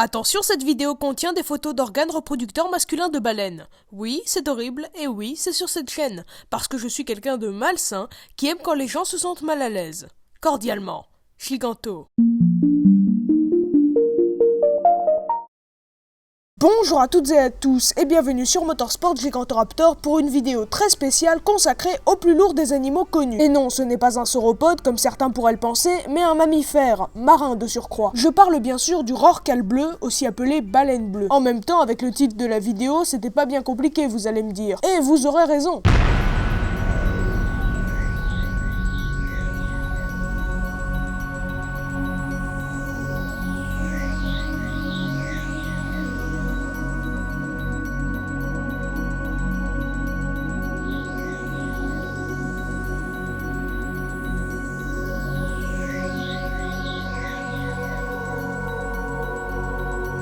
Attention, cette vidéo contient des photos d'organes reproducteurs masculins de baleines. Oui, c'est horrible, et oui, c'est sur cette chaîne, parce que je suis quelqu'un de malsain qui aime quand les gens se sentent mal à l'aise. Cordialement, Giganto. Bonjour à toutes et à tous et bienvenue sur Motorsport Gigantoraptor pour une vidéo très spéciale consacrée au plus lourd des animaux connus. Et non, ce n'est pas un sauropode comme certains pourraient le penser, mais un mammifère, marin de surcroît. Je parle bien sûr du rorqual bleu, aussi appelé baleine bleue. En même temps, avec le titre de la vidéo, c'était pas bien compliqué, vous allez me dire. Et vous aurez raison.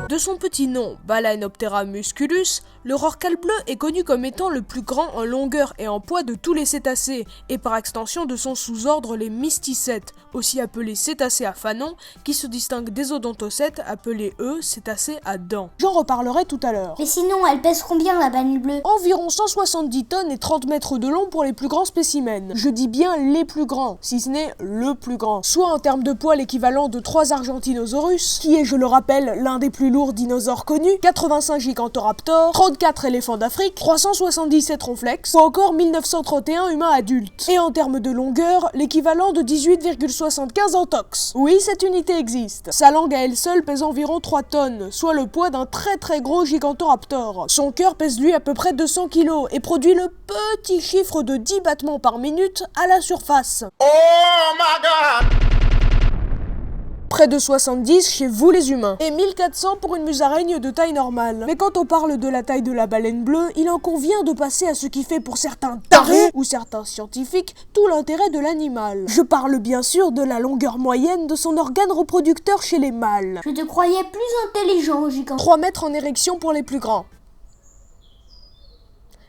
De son petit nom, Balaenoptera musculus, le rorqual bleu est connu comme étant le plus grand en longueur et en poids de tous les cétacés, et par extension de son sous-ordre les mysticètes, aussi appelés cétacés à fanons, qui se distinguent des odontocètes, appelés eux cétacés à dents. J'en reparlerai tout à l'heure. Mais sinon, elle pèse combien la baleine bleue? Environ 170 tonnes et 30 mètres de long pour les plus grands spécimens. Je dis bien les plus grands, si ce n'est le plus grand. Soit en termes de poids l'équivalent de 3 Argentinosaurus, qui est, je le rappelle, l'un des plus lourds dinosaures connus, 85 Gigantoraptor, 34 éléphants d'Afrique, 377 ronflex, ou encore 1931 humains adultes. Et en termes de longueur, l'équivalent de 18,75 entox. Oui, cette unité existe. Sa langue à elle seule pèse environ 3 tonnes, soit le poids d'un très gros Gigantoraptor. Son cœur pèse lui à peu près 200 kg et produit le petit chiffre de 10 battements par minute à la surface. Oh my god! Près de 70 chez vous les humains, et 1400 pour une musaraigne de taille normale. Mais quand on parle de la taille de la baleine bleue, il en convient de passer à ce qui fait pour certains tarés, ou certains scientifiques, tout l'intérêt de l'animal. Je parle bien sûr de la longueur moyenne de son organe reproducteur chez les mâles. Je te croyais plus intelligent, Gigant. 3 mètres en érection pour les plus grands.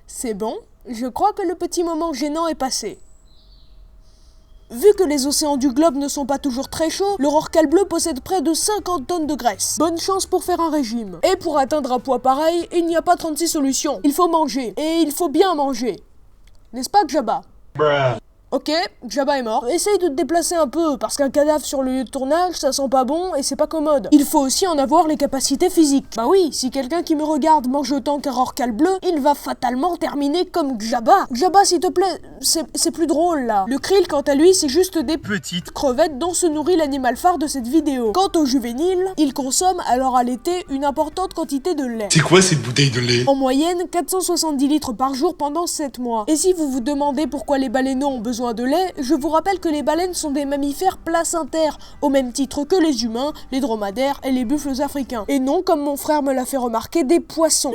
C'est bon, je crois que le petit moment gênant est passé. Vu que les océans du globe ne sont pas toujours très chauds, le rorqual bleu possède près de 50 tonnes de graisse. Bonne chance pour faire un régime. Et pour atteindre un poids pareil, il n'y a pas 36 solutions. Il faut manger. Et il faut bien manger. N'est-ce pas, Jabba? Bruh. Ok, Jabba est mort. Essaye de te déplacer un peu, parce qu'un cadavre sur le lieu de tournage, ça sent pas bon et c'est pas commode. Il faut aussi en avoir les capacités physiques. Bah oui, si quelqu'un qui me regarde mange autant qu'un rorqual bleu, il va fatalement terminer comme Jabba. Jabba, s'il te plaît, c'est plus drôle là. Le krill, quant à lui, c'est juste des petites crevettes dont se nourrit l'animal phare de cette vidéo. Quant au juvénile, il consomme alors à l'été une importante quantité de lait. C'est quoi cette bouteille de lait? En moyenne, 470 litres par jour pendant 7 mois. Et si vous vous demandez pourquoi les baleineaux ont besoin de lait, je vous rappelle que les baleines sont des mammifères placentaires, au même titre que les humains, les dromadaires et les buffles africains. Et non, comme mon frère me l'a fait remarquer, des poissons.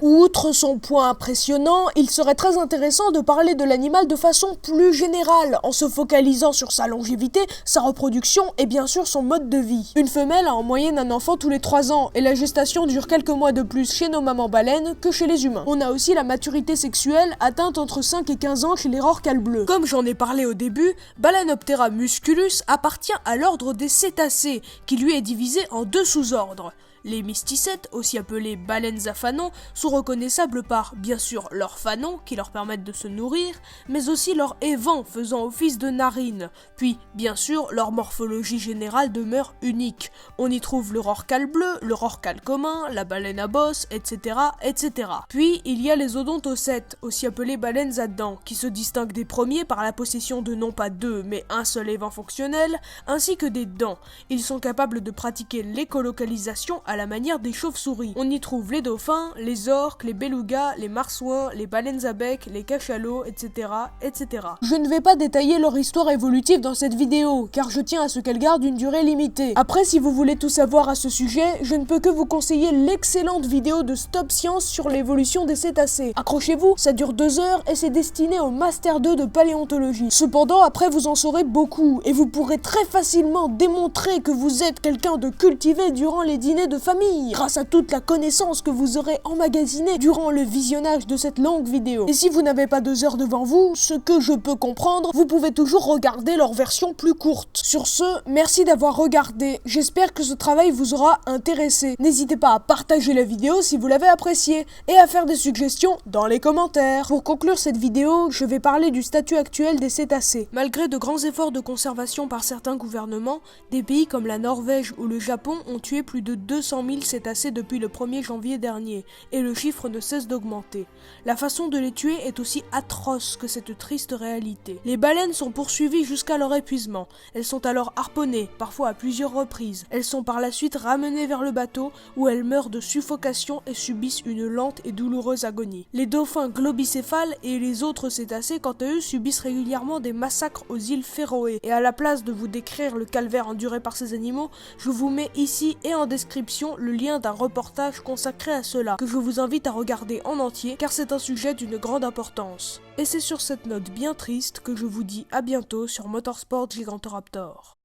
Outre son point impressionnant, il serait très intéressant de parler de l'animal de façon plus générale, en se focalisant sur sa longévité, sa reproduction et bien sûr son mode de vie. Une femelle a en moyenne un enfant tous les 3 ans, et la gestation dure quelques mois de plus chez nos mamans baleines que chez les humains. On a aussi la maturité sexuelle atteinte entre 5 et 15 ans chez les rorquals bleus. Comme j'en ai parlé au début, Balaenoptera musculus appartient à l'ordre des cétacés, qui lui est divisé en 2 sous-ordres. Les mysticètes, aussi appelés baleines à fanons, sont reconnaissables par, bien sûr, leurs fanons, qui leur permettent de se nourrir, mais aussi leurs évents faisant office de narines. Puis, bien sûr, leur morphologie générale demeure unique. On y trouve le rorqual bleu, le rorqual commun, la baleine à bosse, etc., etc. Puis, il y a les odontocètes, aussi appelés baleines à dents, qui se distinguent des premiers par la possession de non pas 2, mais un seul évent fonctionnel, ainsi que des dents. Ils sont capables de pratiquer l'écolocalisation à la manière des chauves-souris. On y trouve les dauphins, les orques, les belugas, les marsouins, les baleines à bec, les cachalots, etc., etc. Je ne vais pas détailler leur histoire évolutive dans cette vidéo, car je tiens à ce qu'elle garde une durée limitée. Après, si vous voulez tout savoir à ce sujet, je ne peux que vous conseiller l'excellente vidéo de Stop Science sur l'évolution des cétacés. Accrochez-vous, ça dure 2 heures et c'est destiné au Master 2 de paléontologie. Cependant, après vous en saurez beaucoup et vous pourrez très facilement démontrer que vous êtes quelqu'un de cultivé durant les dîners de famille, grâce à toute la connaissance que vous aurez emmagasinée durant le visionnage de cette longue vidéo. Et si vous n'avez pas 2 heures devant vous, ce que je peux comprendre, vous pouvez toujours regarder leur version plus courte. Sur ce, merci d'avoir regardé, j'espère que ce travail vous aura intéressé. N'hésitez pas à partager la vidéo si vous l'avez appréciée et à faire des suggestions dans les commentaires. Pour conclure cette vidéo, je vais parler du statut actuel des cétacés. Malgré de grands efforts de conservation par certains gouvernements, des pays comme la Norvège ou le Japon ont tué plus de 200 000 cétacés depuis le 1er janvier dernier, et le chiffre ne cesse d'augmenter. La façon de les tuer est aussi atroce que cette triste réalité. Les baleines sont poursuivies jusqu'à leur épuisement. Elles sont alors harponnées, parfois à plusieurs reprises. Elles sont par la suite ramenées vers le bateau, où elles meurent de suffocation et subissent une lente et douloureuse agonie. Les dauphins globicéphales et les autres cétacés, quant à eux, subissent régulièrement des massacres aux îles Féroé. Et à la place de vous décrire le calvaire enduré par ces animaux, je vous mets ici et en description le lien d'un reportage consacré à cela, que je vous invite à regarder en entier, car c'est un sujet d'une grande importance. Et c'est sur cette note bien triste que je vous dis à bientôt sur Motorsport Gigantoraptor.